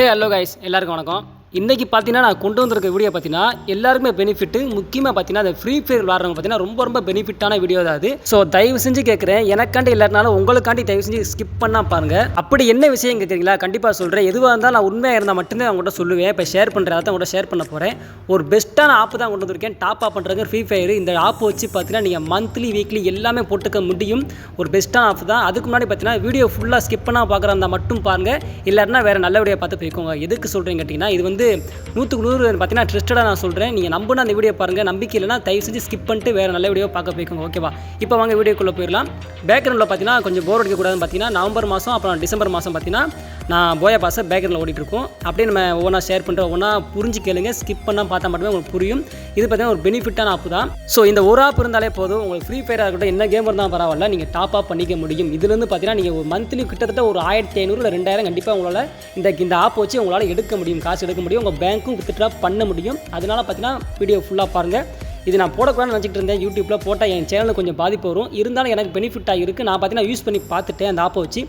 Hello guys, எல்லாருக்கும் வணக்கம். இன்றைக்கி பார்த்தீங்கன்னா நான் கொண்டு வந்திருக்க வீடியோ பார்த்தீங்கன்னா எல்லாருக்குமே பெனிஃபிட்டு. முக்கியமாக பார்த்தீங்கன்னா அந்த ஃப்ரீ ஃபயர் விளாட்றவங்க பார்த்தீங்கன்னா ரொம்ப பெனிஃபிட்டான வீடியோ தான் அது. ஸோ தயவு செஞ்சு கேட்குறேன், எனக்காண்டி இல்லாட்டினாலும் உங்களுக்காண்டி தயவு செஞ்சு ஸ்கிப் பண்ணால் பாருங்கள். அப்படி என்ன விஷயம் கேட்குறீங்களா? கண்டிப்பாக சொல்கிறேன். எதுவாக இருந்தால் நான் உண்மையாக இருந்தால் மட்டும்தான் அவங்கள்ட்ட சொல்லுவேன். இப்போ ஷேர் பண்ணுறேன், அதை உங்கள்கிட்ட ஷேர் பண்ண போகிறேன். ஒரு பெஸ்ட்டான ஆப் தான் கொண்டு வந்திருக்கேன். டாப் ஆப் பண்ணுறதுக்கு ஃப்ரீ ஃபயர். இந்த ஆப் வச்சு பார்த்தீங்கன்னா நீங்கள் மந்த்லி வீக்லி எல்லாமே போட்டுக்க முடியும். ஒரு பெஸ்ட்டான ஆப் தான். அதுக்கு முன்னாடி பார்த்தீங்கன்னா வீடியோ ஃபுல்லாக ஸ்கிப் பண்ணால் பார்க்குறதா மட்டும் பாருங்கள். இல்லாட்டினா வேறு நல்ல வீடியோ பார்த்து போய்க்கோங்க. எதுக்கு சொல்கிறேன்னு கேட்டிங்கன்னா, இது வந்து 100% பார்த்தீங்கன்னா ட்ரஸ்டடாக நான் சொல்கிறேன். நீங்கள் நம்பினா அந்த வீடியோ பாருங்கள். நம்பிக்கை இல்லைனா தயவு செஞ்சு ஸ்கிப் பண்ணிட்டு வேறு நல்ல வீடியோ பார்க்க போய்க்கோங்க. ஓகேவா? இப்போ வாங்க வீடியோக்குள்ளே போயிடலாம். பேக்ரவுண்டில் பார்த்தீங்கன்னா கொஞ்சம் போர் அடிக்கக்கூடாதுன்னு பார்த்தீங்கன்னா நவம்பர் மாதம் அப்புறம் டிசம்பர் மாதம் பார்த்தீங்கன்னா நான் போயா பாஸை பேக்ரவுண்டில் ஓடிட்டுருக்கோம். அப்படியே நம்ம ஒவ்வொன்றா ஷேர் பண்ணுறோம். ஒவ்வொன்றா புரிஞ்சு கேளுங்க. ஸ்கிப் பண்ணால் பார்த்தா மட்டுமே உங்களுக்கு புரியும். இது பார்த்தீங்கன்னா ஒரு பெனிஃபிட்டான ஆப் தான். ஸோ இந்த ஒரு ஆப் இருந்தாலே போதும். உங்களுக்கு ஃப்ரீ ஃபயராக இருக்கட்டும், என்ன கேம் இருந்தால் பரவாயில்ல, நீங்கள் டாப் அப் பண்ணிக்க முடியும். இதுலேருந்து பார்த்தீங்கன்னா நீங்கள் ஒரு மந்த்லி கிட்டத்தட்ட ஒரு 1500 இல்லை 2000 கண்டிப்பாக உங்களால் இந்த ஆப் வச்சு உங்களால் எடுக்க முடியும், காசு எடுக்க முடியும். உங்கள் பேங்க்கும் வித்ட்ரா பண்ண முடியும். அதனால பார்த்தீங்கன்னா வீடியோ ஃபுல்லாக பாருங்கள். இது நான் போடக்கூடாதுன்னு நினச்சிட்டு இருந்தேன். யூடியூப்பில் போட்டால் என் சேனலுக்கு கொஞ்சம் பாதிப்பு வரும். இருந்தாலும் எனக்கு பெனிஃபிட்டாக இருக்குது. நான் பார்த்தீங்கன்னா யூஸ் பண்ணி பார்த்துட்டேன். அந்த ஆப்பை வச்சு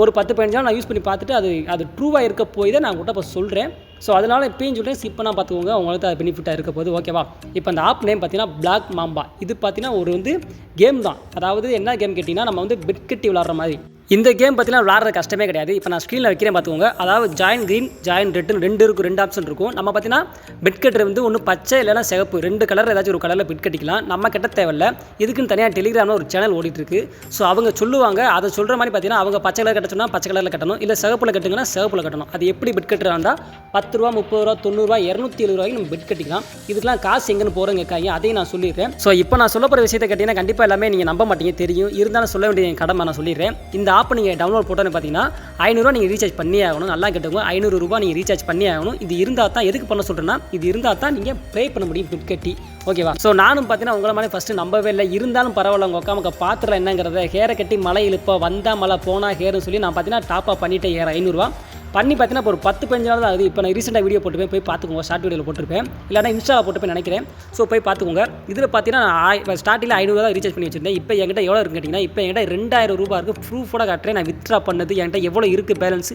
ஒரு 10-15 நாள் நான் யூஸ் பண்ணி பார்த்துட்டு அது ட்ரூவாக இருக்க போய் தான் நான் உங்கள்கிட்ட இப்போ சொல்கிறேன். ஸோ அதனால் இப்போயும் சொல்கிறேன், ஸ்கிப் பண்ணால் பார்த்துக்கோங்க. உங்களுக்கு அது பெனிஃபிட்டாக இருக்க போகுது. ஓகேவா? இப்போ அந்த ஆப் நேம் பார்த்தீங்கன்னா பிளாக் மாம்பா. இது பார்த்தீங்கன்னா ஒரு கேம் தான். அதாவது என்ன கேம் கேட்டிங்கன்னா, நம்ம பெட் கட்டி விளாட்ற மாதிரி. இந்த கேம் பார்த்தீங்கன்னா விளாட்ற கஷ்டமே கிடையாது. இப்போ நான் ஸ்க்ரீனில் வைக்கிறேன் பார்த்துக்கோங்க. அதாவது ஜாயின் க்ரீன், ஜாயின் ரெட்டுன்னு 2 இருக்கும், 2 ஆப்ஷன் இருக்கும். நம்ம பார்த்தீங்கன்னா பெட் கட்டுற ஒன்று பச்சை இல்லைனா சிவப்பு, 2 கலரில் ஏதாச்சும் ஒரு கலரில் பெட் கட்டிக்கலாம். நம்ம கட்ட தேவையில்ல. இதுக்குன்னு தனியாக டெலிகிராமில் ஒரு சேனல் ஓடிட்டுருக்கு. ஸோ அவங்க சொல்லுவாங்க, அதை சொல்கிற மாதிரி பார்த்தீங்கன்னா அவங்க பச்சை கலர் கட்ட சொன்னால் பச்சை கலரில் கட்டணும், இல்லை சிவப்பில் கட்டுங்கன்னா சிவப்பில் கட்டணும். அது எப்படி பெட் கட்டுறாண்டா 10 ரூபா, 30 ரூபா, 90 ரூபா, 270 ரூபாய்க்கு நம்ம பெட் கட்டிக்கலாம். இதுக்கெல்லாம் காசு எங்கன்னு போகிறவங்க கேட்காங்க. அதையும் நான் சொல்லிடுறேன். ஸோ இப்போ நான் சொல்ல போகிற விஷயத்தை கேட்டிங்கன்னா கண்டிப்பாக எல்லாமே நீங்கள் நம்ப மாட்டீங்க, தெரியும். இருந்தாலும் சொல்ல வேண்டிய கடமை நான் சொல்லிடுறேன். இந்த ஆப் நீங்கள் டவுன்லோட் போட்டோன்னு பார்த்தீங்கன்னா 500 ரூபா நீங்கள் ரீசார்ஜ் பண்ணி ஆகணும். நல்லா கேட்டுங்க, 500 ரூபா நீங்கள் ரீசார்ஜ் பண்ணி ஆகணும். இது இருந்தால் தான், எதுக்கு பண்ண சொல்கிறேன்னா, இது இருந்தால் தான் நீங்கள் ப்ளே பண்ண முடியும் பெட் கட்டி. ஓகேவா? ஸோ நானும் பார்த்தீங்கன்னா உங்களை மாதிரி ஃபஸ்ட்டு நம்பவே இல்லை. இருந்தாலும் பரவாயில்ல, உங்கள் உட்காமக்க பாத்திரம் என்னங்கிறத ஹேரை கட்டி மழை இழுப்பா வந்தால் மழை போனால் ஹேர்னு சொல்லி நான் பார்த்தீங்கன்னா டாப் அப் பண்ணிவிட்டேன். 500 ரூபா பண்ணி பார்த்தீங்கன்னா இப்போ ஒரு 10-15 நாள் தான் ஆகுது. இப்போ நான் ரீசெண்டாக வீடியோ போட்டுப்பேன், போய் பார்த்துக்கோங்க. ஷார்ட் வீடியோவில் போட்டிருப்பேன், இல்லைனா இன்ஸ்டாவில் போட்டுப்பேன் நினைக்கிறேன். ஸோ போய் பார்த்துக்கோங்க. இதில் பார்த்தீங்கன்னா நான் ஸ்டார்டிங்கில் 500 தான் ரீசார்ஜ் பண்ணி வச்சிருந்தேன். இப்போ என்கிட்ட எவ்வளோ இருக்குன்னு கேட்டிங்கன்னா, இப்போ என்கிட்ட 2000 ரூபா இருக்குது. ப்ரூஃபோட காட்டுறேன். நான் வித்ட்ரா பண்ணது என்கிட்ட எவ்வளோ இருக்குது பேலன்ஸ்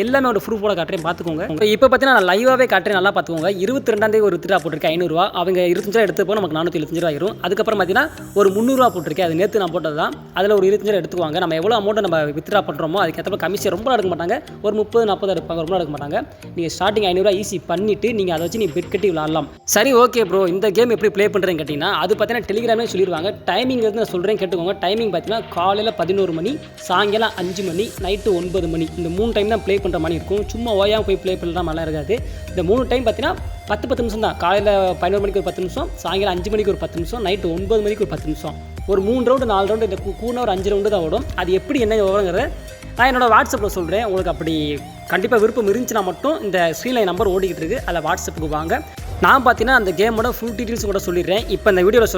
எல்லாமே ஒரு ப்ரூஃபோட காட்டுறேன், பார்த்துக்கோங்க. இப்போ பார்த்தீங்கன்னா நான் லைவாகவே காட்டுறேன், நல்லா பார்த்துக்கோங்க. 22ஆம் ஒரு வித்ட்ரா போட்டிருக்கேன் 500 ரூபா. அவங்க 25 ரூபா எடுத்து போக நமக்கு 475 ரூபா ஆயிரும். அதுக்கப்புறம் பார்த்தீங்கன்னா ஒரு 300 ரூபா போட்டிருக்கேன். அது நேற்று நான் போட்டது தான். அதில் ஒரு 25 ரூபா எடுத்துக்குவாங்க. நம்ம எவ்வளோ அமௌண்ட்டை நம்ம வித்ட்ரா பண்ணுறோமோ அதுக்கேற்ற கமிஷன் ரொம்ப எடுக்க மாட்டாங்க. ஒரு 30-40 எடுப்பாங்க, ரொம்ப எடுக்க மாட்டாங்க. நீங்கள் ஸ்டார்டிங் 500 ரூபா ஈஸி பண்ணிவிட்டு நீங்கள் அதை வச்சு நீங்கள் பெட் கட்டி விளாடலாம். சரி, ஓகே ப்ரோ, இந்த கேம் எப்படி ப்ளே பண்ணுறேன்னு கேட்டிங்கன்னா, அது பார்த்தீங்கன்னா டெலிகிராமே சொல்லிடுவாங்க. டைமிங் வந்து நான் சொல்கிறேன், கேட்டுக்கோங்க. டைமிங் பார்த்தீங்கன்னா காலையில் 11 மணி, சாயங்காலம் 5 மணி, நைட்டு 9 மணி. இந்த 3 டைம் தான் ப்ளே பண்ணுற மாதிரி இருக்கும். சும்மா ஓயாமல் போய் ப்ளே பண்ணுற மாதிரிலாம் இருக்காது. இந்த 3 டைம் பார்த்தீங்கன்னா 10 நிமிஷம் தான். காலையில் 11 மணிக்கு ஒரு 10 நிமிஷம், சாயங்காலம் 5 மணிக்கு ஒரு 10 நிமிஷம், நைட்டு 9 மணிக்கு ஒரு 10 நிமிஷம். ஒரு 3 ரவுண்டு 4 ரவுண்டு, இந்த கூன ஒரு 5 ரவுண்டு தான் ஓடும். அது எப்படி என்ன விவரங்கிறத நான் என்னோடய வாட்ஸ்அப்பில் சொல்கிறேன். உங்களுக்கு அப்படி கண்டிப்பாக விருப்பம் இருந்துச்சுன்னா மட்டும் இந்த ஸ்க்ரீன்லைன் நம்பர் ஓடிக்கிட்டு இருக்குது, அதில் வாட்ஸ்அப்புக்கு வாங்க. நான் பார்த்தீங்கன்னா அந்த கேமோட ஃபுல் டீட்டெயில்ஸ் கூட சொல்லிடுறேன். இப்போ இந்த வீடியோவில்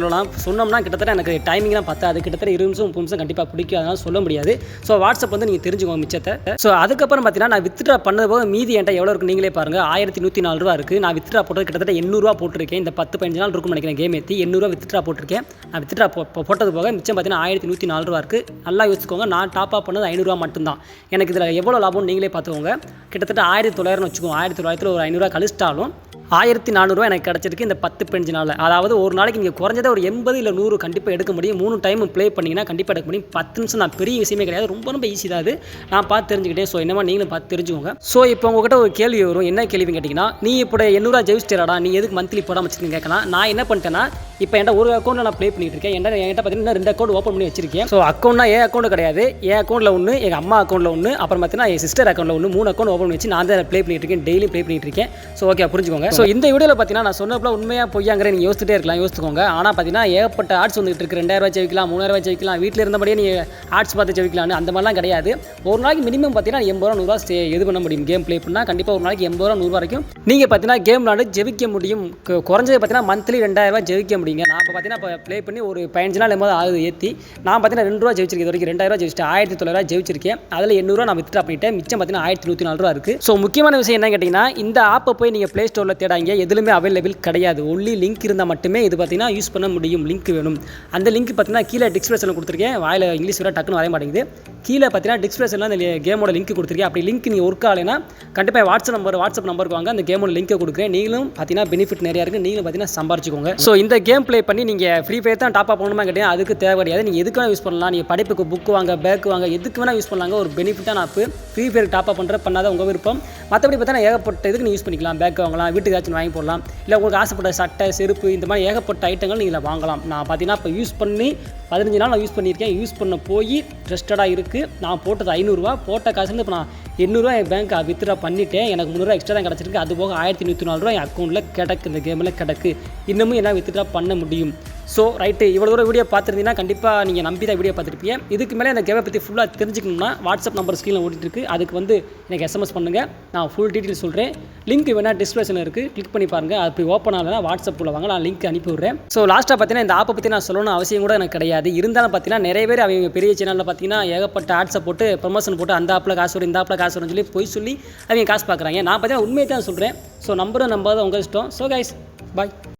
சொன்னோம்னா கிட்டத்தட்ட எனக்கு டைமிங்லாம் பத்தாது. கிட்டத்தட்ட 20 நிமிஷம் 30 நிமிஷம் கண்டிப்பாக பிடிக்கும். அதனால் சொல்ல முடியாது. ஸோ வாட்ஸ்அப் வந்து நீங்கள் தெரிஞ்சுக்கோங்க மிச்சத்தை. ஸோ அதுக்கப்புறம் பார்த்தீங்கன்னா நான் வித்ட்ரா பண்ணது போக மீதி என்கிட்ட எவ்வளோ இருக்குது நீங்களே பாருங்கள். 1104 ரூபா இருக்குது. நான் வித்ட்ரா போட்டது கிட்டத்தட்ட 800 ரூபா போட்டிருக்கேன். இந்த 10-15 நாள் இருக்கும்னு நினைக்கிறேன். கேம் ஏற்றி 800 ரூபா வித்ட்ரா போட்டிருக்கேன். நான் வித்ட்ரா போட்டது போக மிச்சம் பார்த்தீங்கன்னா 1104 ரூபா இருக்குது. நல்லா யோசிச்சுக்கோங்க. நான் டாப் அப் பண்ணது 500 ரூபா மட்டும்தான். எனக்கு இதில் எவ்வளோ லாபம் நீங்களே பார்த்துக்கோங்க. கிட்டத்தட்ட 1900 வச்சுக்கோங்க. 1900 ஒரு 500 ரூபா கழிச்சிட்டாலும் 1400 ரூபா எனக்கு கிடச்சிருக்கு இந்த 10-15 நாளில். அதாவது ஒரு நாளைக்கு நீங்கள் குறைஞ்சதை ஒரு 80 இல்லை 100 கண்டிப்பாக எடுக்க முடியும். 3 டைம் ப்ளே பண்ணிங்கன்னா கண்டிப்பாக எடுக்க முடியும். 10 நிமிஷம் நான் பெரிய விஷயமே கிடையாது, ரொம்ப ஈஸி தான் அது. நான் பார்த்து தெரிஞ்சுக்கிட்டேன். ஸோ என்னமா நீங்களும் பார்த்து தெரிஞ்சுக்கோங்க. ஸோ இப்போ உங்கள்கிட்ட ஒரு கேள்வி வரும். என்ன கேள்வின்னு கேட்டிங்கன்னா, நீ இப்போ 800 ரூபா ஜெயிச்சிட்டா, நீ எதுக்கு மந்த்லி போடாமல் வச்சுருக்கீங்க கேட்கலாம். நான் என்ன பண்ணிட்டேன்னா, இப்போ என்கிட்ட ஒரு அக்கௌண்ட்டில் நான் ப்ளே பண்ணிட்டு இருக்கேன். என்கிட்ட பார்த்தீங்கன்னா 2 அக்கௌண்ட் ஓப்பன் பண்ணி வச்சிருக்கேன். ஸோ அக்கௌண்ட்னா என் அக்கௌண்ட் கிடையாது. என் அக்கௌண்ட்டில் ஒன்று, எங்கள் அம்மா அக்கௌண்ட்டில் ஒன்று, அப்புறம் பார்த்தீங்கன்னா என் சிஸ்டர் அக்கௌண்ட்டில் ஒன்று, 3 அக்கௌண்ட் ஓப்பன் பண்ணி வச்சு நான் தான் ப்ளே பண்ணிட்டு இருக்கேன். டெய்லி ப்ளே பண்ணிட்டு இருக்கேன். ஸோ ஓகே, புரிஞ்சுக்கோங்க. ஸோ இந்த வீடியோவில் பார்த்தீங்கன்னா நான் சொன்னப்பல உண்மையாக பொய்யாங்கிற நீங்கள் யோசிச்சுட்டே இருக்கலாம், யோசிச்சுக்கோங்க. ஆனால் பார்த்தீங்கன்னா ஏகப்பட்ட ஆட்ஸ் வந்துட்டு இருக்குது. 2000 ரூபா ஜெயிக்கலாம், 3000 ரூபா ஜெயிக்கலாம், வீட்டில் இருந்தபடியே நீ ஆட்ஸ் பார்த்து ஜெயிக்கலாம்னு அந்த மாதிரிலாம் கிடையாது. ஒரு நாளைக்கு மினிமம் பார்த்தீங்கன்னா 80 ரூபா 100 ரூபா இது பண்ண முடியும். கேம் ப்ளே பண்ணால் கண்டிப்பாக ஒரு நாளைக்கு 80 ரூபா 100 ரூபா வரைக்கும் நீங்கள் பார்த்தீங்கன்னா கேம் விளாண்டு ஜெயிக்க முடியும். குறைஞ்சது பார்த்தீங்கன்னா மந்த்லி 2000 ரூபா ஜெயிக்க முடியுங்க. நான் இப்போ பார்த்தீங்கன்னா இப்போ ப்ளே பண்ணி ஒரு 15 நாள் எம்போது ஆகுது ஏற்றி. நான் பார்த்தீங்கன்னா 2 ரூபா ஜெயிச்சிருக்கேன். இது வரைக்கும் 2000 ரூபா ஜெயிச்சிட்டு 1900 ரூபா ஜெயிச்சிருக்கேன். அதில் 800 ரூபா நான் வித்ட்ரா பண்ணிட்டேன். மிச்சம் பார்த்தீங்கன்னா 1104 ரூபா இருக்குது. ஸோ முக்கியமான விஷயம் என்ன கேட்டிங்கன்னா, இந்த ஆப்பை போய் நீங்கள் ப்ளே ஸ்டோரில் தேட தேடாங்க, எதுலையுமே அவைலபிள் கிடையாது. ஒன்லி லிங்க் இருந்தால் மட்டுமே இது பார்த்தீங்கன்னா யூஸ் பண்ண முடியும். லிங்க் வேணும். அந்த லிங்க் பார்த்தீங்கன்னா கீழே டிஸ்கிரிப்ஷனில் கொடுத்துருக்கேன். வாயில் இங்கிலீஷ் வர டக்குன்னு வரைய மாட்டேங்குது. கீழே பார்த்தீங்கன்னா டிஸ்கிரிப்ஷனில் அந்த கேமோட லிங்க் கொடுத்துருக்கேன். அப்படி லிங்க் நீங்கள் ஒர்க் ஆகலைன்னா கண்டிப்பாக வாட்ஸ்அப் நம்பருக்கு வாங்க, அந்த கேமோட லிங்க்கை கொடுக்குறேன். நீங்களும் பார்த்தீங்கன்னா பெனிஃபிட் நிறையா இருக்குது. நீங்களும் பார்த்தீங்கன்னா சம்பாரிச்சுக்கோங்க. ஸோ இந்த கேம் ப்ளே பண்ணி நீங்கள் ஃப்ரீ ஃபயர் தான் டாப் அப் பண்ணணுமா கேட்டீங்கன்னா அதுக்கு தேவை கிடையாது. நீங்கள் எதுக்கு வேணால் யூஸ் பண்ணலாம். நீங்கள் படிப்புக்கு புக்கு வாங்க, பேக் வாங்க, எதுக்கு வேணால் யூஸ் பண்ணலாங்க. ஒரு பெனிஃபிட்டான app. Free fire top up பண்ணாத உங்கள் விருப்பம். மற்றபடி பார்த்தீங்கன்னா ஏகப்பட்ட இதுக்கு நீங்கள் யூஸ் பண்ணிக்கலாம். பேக் வாங்கலாம், வீட்டுக்கு ஏதாச்சும் வாங்கி போடலாம், இல்லை உங்களுக்கு ஆசைப்பட்ட சட்டை, செருப்பு, இந்த மாதிரி ஏகப்பட்ட ஐட்டங்கள் நீங்கள் வாங்கலாம். நான் பார்த்தீங்கன்னா இப்போ யூஸ் பண்ணி 15 நாள் நான் யூஸ் பண்ணியிருக்கேன். யூஸ் பண்ண போய் ட்ரஸ்டடாக இருக்குது. நான் போட்டது 500 ரூபா. போட்ட காசுலேருந்து இப்போ நான் 800 ரூபா என் பேங்க் வித்ட்ரா பண்ணிவிட்டேன். எனக்கு 300 ரூபா எக்ஸ்ட்ரா தான் கிடச்சிருக்கு. அது போக 1104 ரூபா என் அக்கௌண்ட்டில் கிடக்கு. இந்த கேமில் கிடக்கு. இன்னமும் என்னால் வித்ட்ரா பண்ண முடியும். ஸோ ரைட்டு, இவ்வளோ தூரம் வீடியோ பார்த்துருந்தீங்கன்னா கண்டிப்பாக நீங்கள் நம்பி தான் வீடியோ பார்த்துருப்பீங்க. இதுக்கு மேலே இந்த கேமை பற்றி ஃபுல்லாக தெரிஞ்சுக்கணும்னா வாட்ஸ்அப் நம்பர் ஸ்க்ரீனில் ஓடிட்டுருக்கு. அதுக்கு வந்து எனக்கு SMS பண்ணுங்கள். நான் ஃபுல் டீட்டெயில் சொல்கிறேன். லிங்க் வேணால் டிஸ்கிரிப்ஷனில் இருக்குது, கிளிக் பண்ணி பாருங்கள். அப்படி ஓப்பன் ஆகலைன்னா வாட்ஸ்அப்பில் வாங்க, நான் லிங்க் அனுப்பி விட்றேன். ஸோ லாஸ்ட்டாக பார்த்தீங்கன்னா இந்த ஆப்பை பற்றி நான் சொல்லணும்னு அவசியம் கூட எனக்கு கிடையாது. இருந்தாலும் பார்த்தீங்கன்னா நிறைய பேர் அவங்க பெரிய சேனலில் பார்த்தீங்கன்னா ஏகப்பட்ட ஆட்ஸை போட்டு ப்ரமோஷன் போட்டு அந்த ஆப்பில் காசு வரும், இந்த ஆப்பில் காசு வரும்னு சொல்லி போய் சொல்லி அவங்க காசு பார்க்குறாங்க. நான் பார்த்தீங்கன்னா உண்மையை தான் சொல்கிறேன். ஸோ நம்பரும் நம்பாத உங்கள் இஷ்டம். ஸோ கைஸ், பாய்.